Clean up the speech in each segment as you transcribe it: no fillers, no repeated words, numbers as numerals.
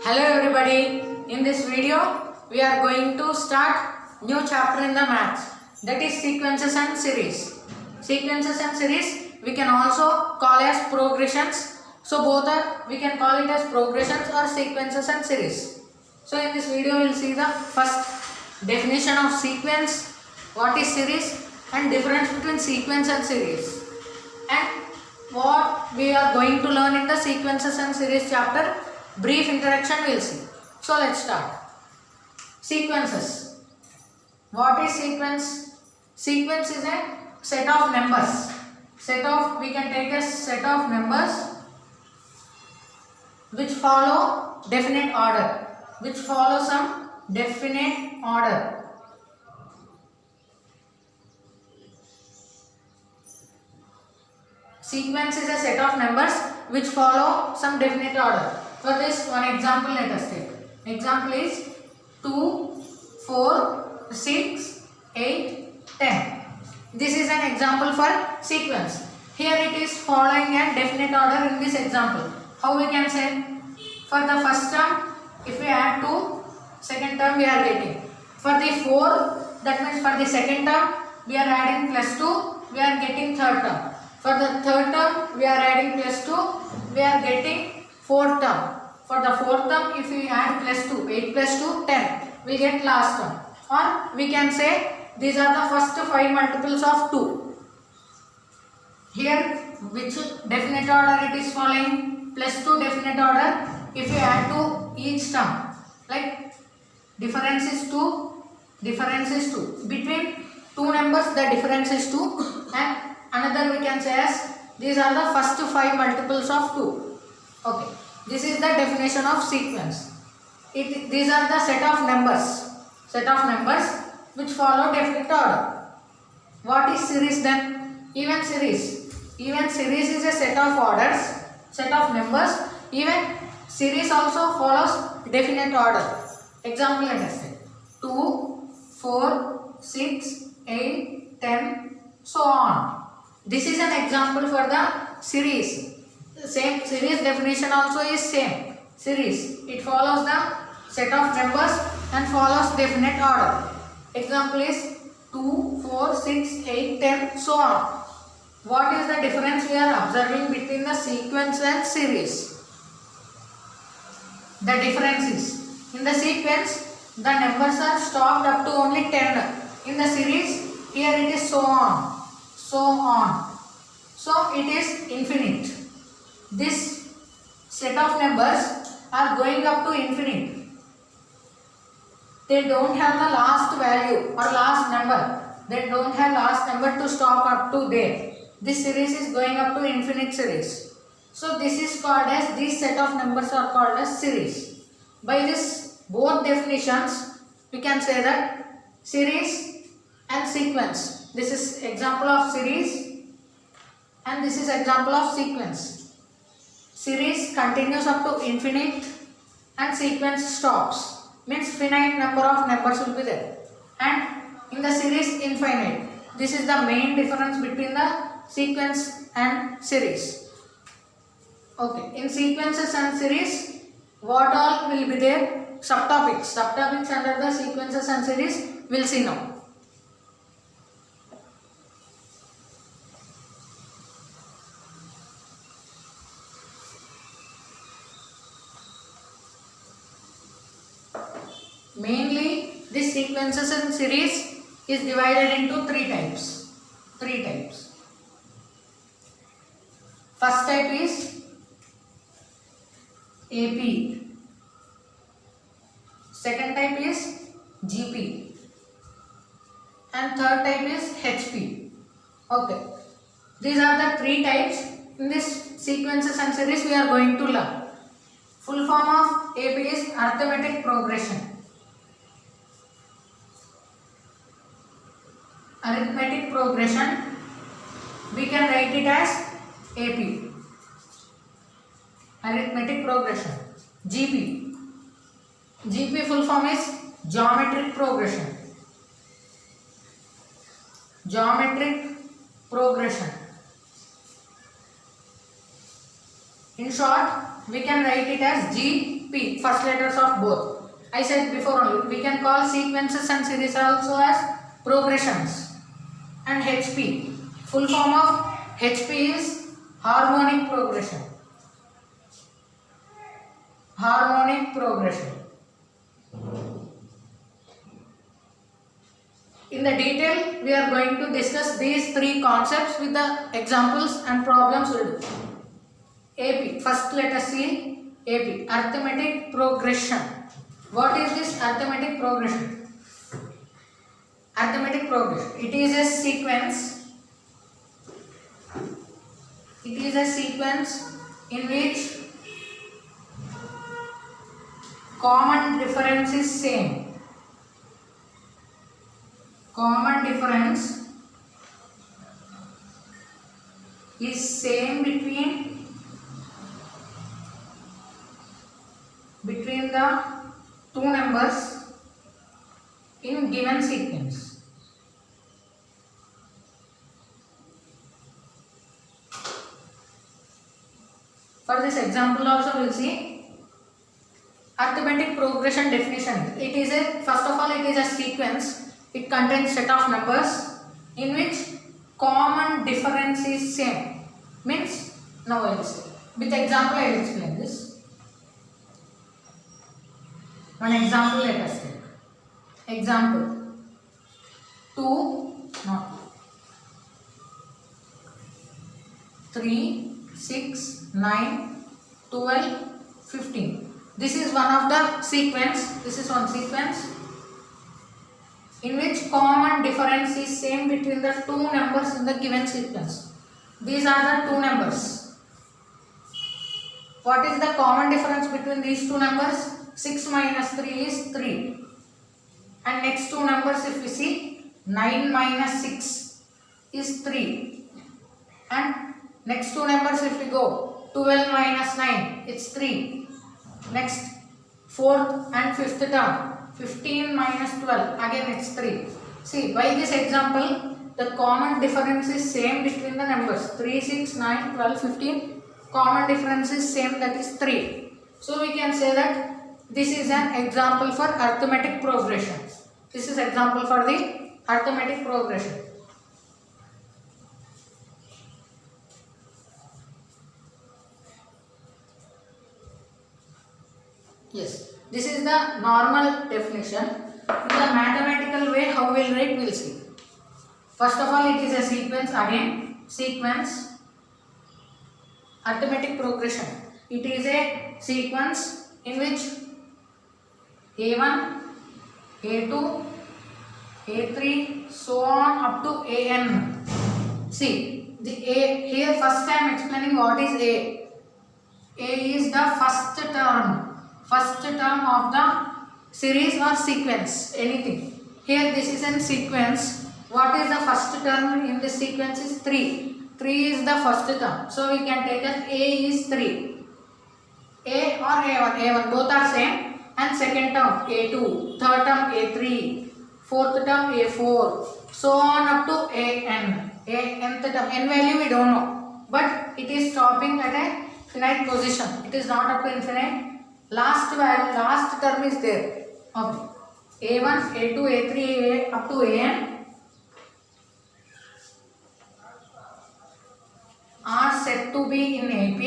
Hello everybody, in this video we are going to start new chapter in the maths, that is sequences and series. Sequences and series we can also call as progressions. So both we can call it as progressions or sequences and series. So in this video we will see the first definition of sequence, what is series and difference between sequence and series, and what we are going to learn in the sequences and series chapter. Brief introduction we will see. So let's start. Sequences. What is sequence? Sequence is a set of numbers. We can take a set of numbers which follow definite order. Which follow some definite order. Sequence is a set of numbers which follow some definite order. For this, one example let us take. Example is 2, 4, 6, 8, 10. This is an example for sequence. Here it is following a definite order in this example. How we can say? For the first term, if we add 2, second term we are getting. For the 4, that means for the second term, we are adding plus 2, we are getting third term. For the third term, we are adding plus 2, we are getting fourth term. For the fourth term, if we add plus 2, 8 plus 2, 10, we get last term. Or we can say these are the first 5 multiples of 2. Here, which definite order it is following? Plus 2 definite order. If you add to each term, like difference is 2, difference is 2. Between two numbers, the difference is 2, and another we can say as these are the first 5 multiples of 2. Okay, this is the definition of sequence. These are the set of numbers which follow definite order. What is series then? Even series. Even series is a set of orders, set of numbers. Even series also follows definite order. Example let us say 2, 4, 6, 8, 10, so on. This is an example for the series. Same series definition also is same. Series, it follows the set of numbers and follows definite order. Example is 2, 4, 6, 8, 10, so on. What is the difference we are observing between the sequence and series? The difference is, in the sequence, the numbers are stopped up to only 10. In the series, here it is so on, so on. So it is infinite. This set of numbers are going up to infinite. They don't have the last value or last number. They don't have last number to stop up to there. This series is going up to infinite series. So this is called as, these set of numbers are called as series. By this both definitions, we can say that series and sequence. This is example of series and this is example of sequence. Series continues up to infinite and sequence stops. Means finite number of numbers will be there. And in the series, infinite. This is the main difference between the sequence and series. Okay, in sequences and series, what all will be there? Subtopics. Subtopics under the sequences and series, we'll see now. Mainly, this sequences and series is divided into three types. First type is AP. Second type is GP. And third type is HP. Okay. These are the three types. In this sequences and series we are going to learn. Full form of AP is arithmetic progression. Arithmetic progression, we can write it as AP. Arithmetic progression. GP. GP full form is geometric progression. Geometric progression. In short, we can write it as GP, first letters of both. I said before only, we can call sequences and series also as progressions. And HP, full form of HP is harmonic progression. Harmonic progression. In the detail, we are going to discuss these three concepts with the examples and problems we will do. AP, first let us see AP, arithmetic progression. What is this arithmetic progression? Arithmetic progression, it is a sequence. It is a sequence in which common difference is same. Common difference is same between the two numbers in given sequence. For this example also we will see arithmetic progression definition. It is a, first of all, it is a sequence. It contains set of numbers in which common difference is same. Means, now I will say. With example I will explain this. One example let us take. Example 2, not 3, 6, 9, 12, 15. This is one of the sequence. This is one sequence in which common difference is same between the two numbers in the given sequence. These are the two numbers. What is the common difference between these two numbers? 6 minus 3 is 3. And next two numbers if we see, 9 minus 6 is 3. And next two numbers if we go, 12 minus 9, it's 3. Next, fourth and fifth term, 15 minus 12, again it's 3. See, by this example, the common difference is same between the numbers 3, 6, 9, 12, 15. Common difference is same, that is 3. So we can say that this is an example for arithmetic progression. This is example for the arithmetic progression. Yes, this is the normal definition. In the mathematical way, how we will write, we will see. First of all, it is a sequence, again, sequence, arithmetic progression. It is a sequence in which A1, A2, A3, so on up to AN. See, the A, here first I am explaining what is A. A is the first term of the series or sequence, anything. Here this is a sequence. What is the first term in this sequence is 3. 3 is the first term. So we can take as A is 3. A or A1 both are same. And second term A2, third term A3, fourth term A4, so on up to AN. Nth term, N value we don't know. But it is stopping at a finite position. It is not up to infinite. Last term is there. Okay. A1, A2, A3, up to AN are said to be in AP.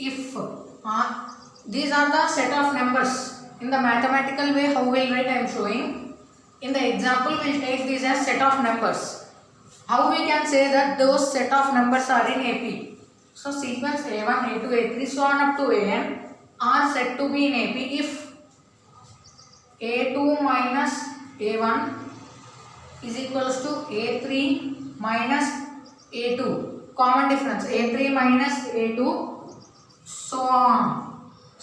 If these are the set of numbers. In the mathematical way, how we will write, I am showing. In the example, we will take these as set of numbers. How we can say that those set of numbers are in AP? So sequence A1, A2, A3, so on up to AN are said to be in AP if A2 minus A1 is equals to A3 minus A2. Common difference A3 minus A2, so on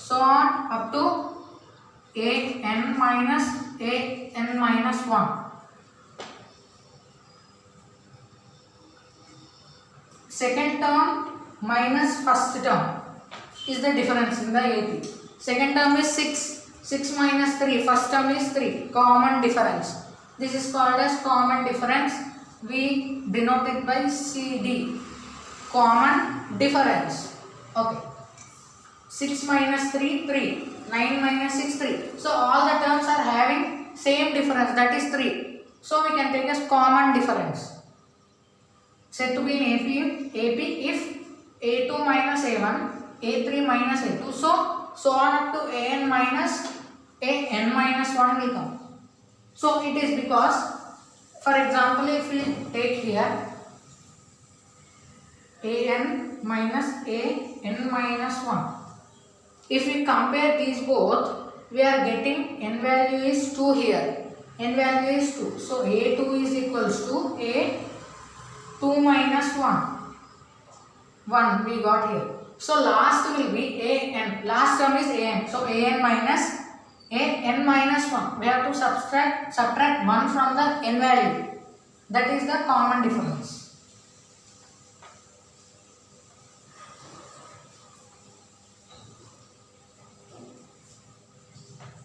up to AN minus 1. Second term minus first term is the difference in the AP. Second term is 6. 6 minus 3. First term is 3. Common difference. This is called as common difference we denote it by CD, common difference. Okay. 6 minus 3, 3. 9 minus 6, 3. So all the terms are having same difference, that is 3. So we can take as common difference. Said to be in AP if A2 minus A1, A3 minus A2, so on up to AN minus 1 will come. So it is because, for example, if we take here AN minus AN minus 1, if we compare these both, we are getting n value is 2 here, n value is 2. So A2 is equals to A2 minus 1 we got here. So last will be AN, last term is AN, so AN minus AN minus 1. We have to subtract 1 from the n value, that is the common difference.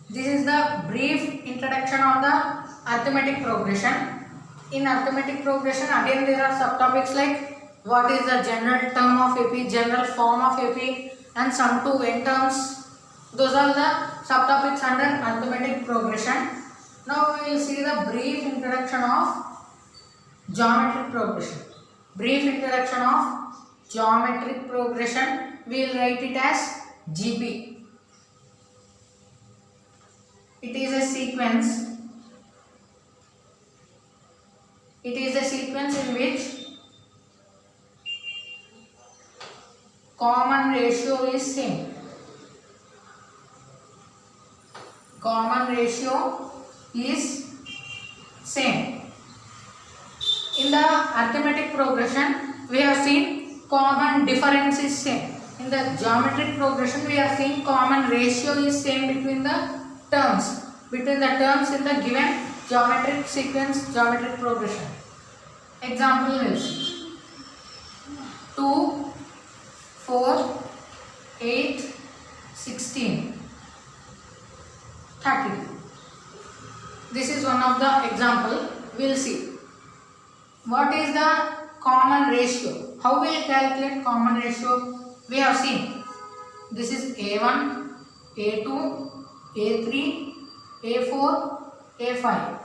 This is the brief introduction of the arithmetic progression. In arithmetic progression, again there are subtopics like what is the general term of AP, general form of AP, and sum to n terms. Those are the subtopics under arithmetic progression. Now we will see the brief introduction of geometric progression. Brief introduction of geometric progression. We will write it as GP. It is a sequence. It is a sequence in which common ratio is same. Common ratio is same. In the arithmetic progression, we have seen common difference is same. In the geometric progression, we have seen common ratio is same between the terms in the given geometric sequence, geometric progression. Example is 2, 4, 8, 16, 32. This is one of the example. We will see what is the common ratio. How we will calculate common ratio? We have seen this is A1, A2, A3, A4, A5.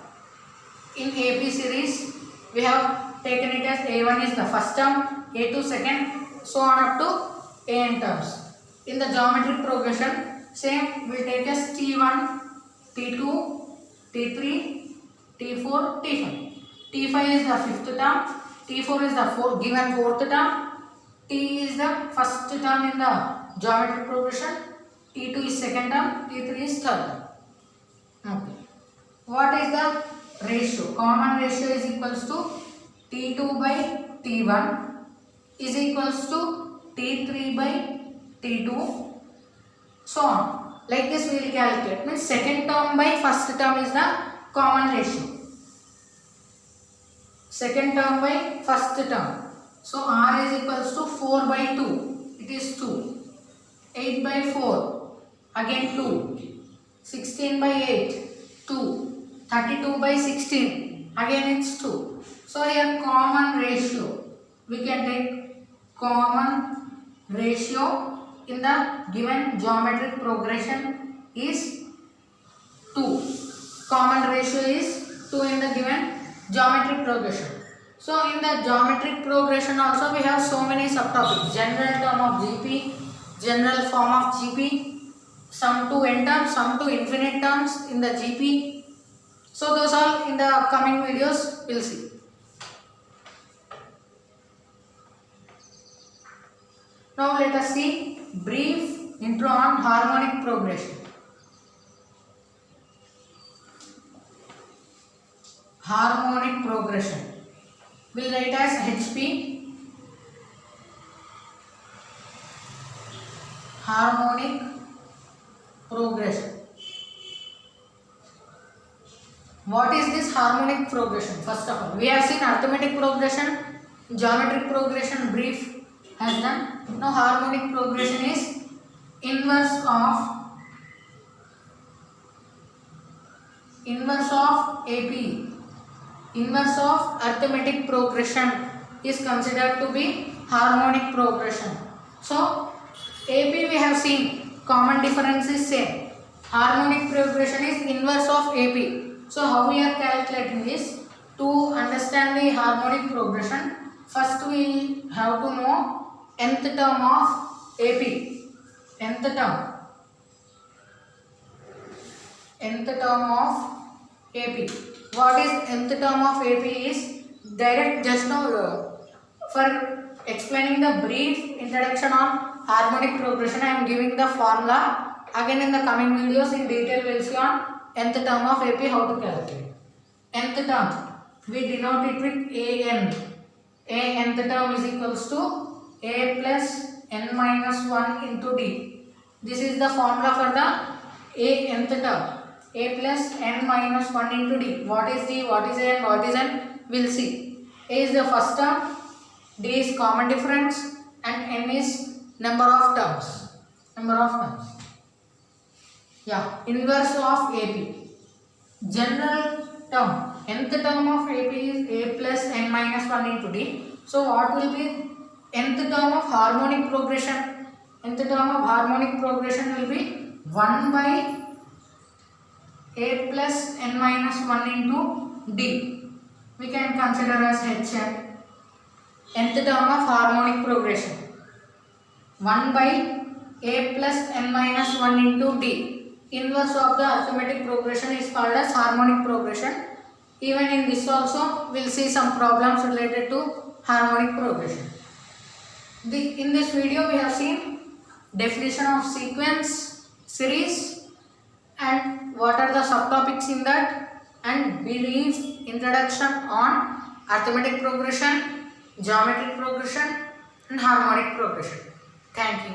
In AP series, we have taken it as A1 is the first term, A2 second, so on up to AN terms. In the geometric progression, same we will take as T1, T2, T3, T4, T5. T5 is the fifth term, T4 is the given fourth term, T is the first term in the geometric progression, T2 is second term, T3 is third term. Okay. What is the ratio? Common ratio is equals to T2 by T1 is equals to T3 by T2, so on. Like this we will calculate. Means second term by first term is the common ratio. Second term by first term. So R is equals to 4 by 2. It is 2. 8 by 4. Again 2. 16 by 8, 2, 32 by 16, again it's 2. So here common ratio, we can take common ratio in the given geometric progression is 2. Common ratio is 2 in the given geometric progression. So in the geometric progression also we have so many subtopics. General term of GP, general form of GP, sum to n terms, sum to infinite terms in the GP. So those all in the upcoming videos we'll see. Now let us see brief intro on harmonic progression. Harmonic progression. We'll write as HP. Harmonic progression. What is this harmonic progression? First of all, we have seen arithmetic progression, geometric progression, brief has done. Now harmonic progression is inverse of AP Inverse of arithmetic progression is considered to be harmonic progression. So AP we have seen common difference is same. Harmonic progression is inverse of AP. So how we are calculating this? To understand the harmonic progression, first we have to know nth term of AP. Nth term of AP. What is nth term of AP is direct. Just now for explaining the brief introduction on harmonic progression, I am giving the formula. Again in the coming videos in detail we will see on nth term of AP how to calculate. Nth term we denote it with an. A nth term is equals to a plus n minus 1 into d. This is the formula for the a nth term. A plus n minus 1 into d. What is d, what is a, and what is n? We will see. A is the first term, d is common difference, and n is number of terms. Yeah, inverse of AP. General term, nth term of AP is a plus n minus 1 into d. So what will be nth term of harmonic progression? Nth term of harmonic progression will be 1 by a plus n minus 1 into d. We can consider as Hn. Nth term of harmonic progression 1 by a plus n minus 1 into d. Inverse of the arithmetic progression is called as harmonic progression. Even in this also we will see some problems related to harmonic progression. In this video we have seen definition of sequence, series, and what are the subtopics in that, and brief introduction on arithmetic progression, geometric progression, and harmonic progression. Thank you.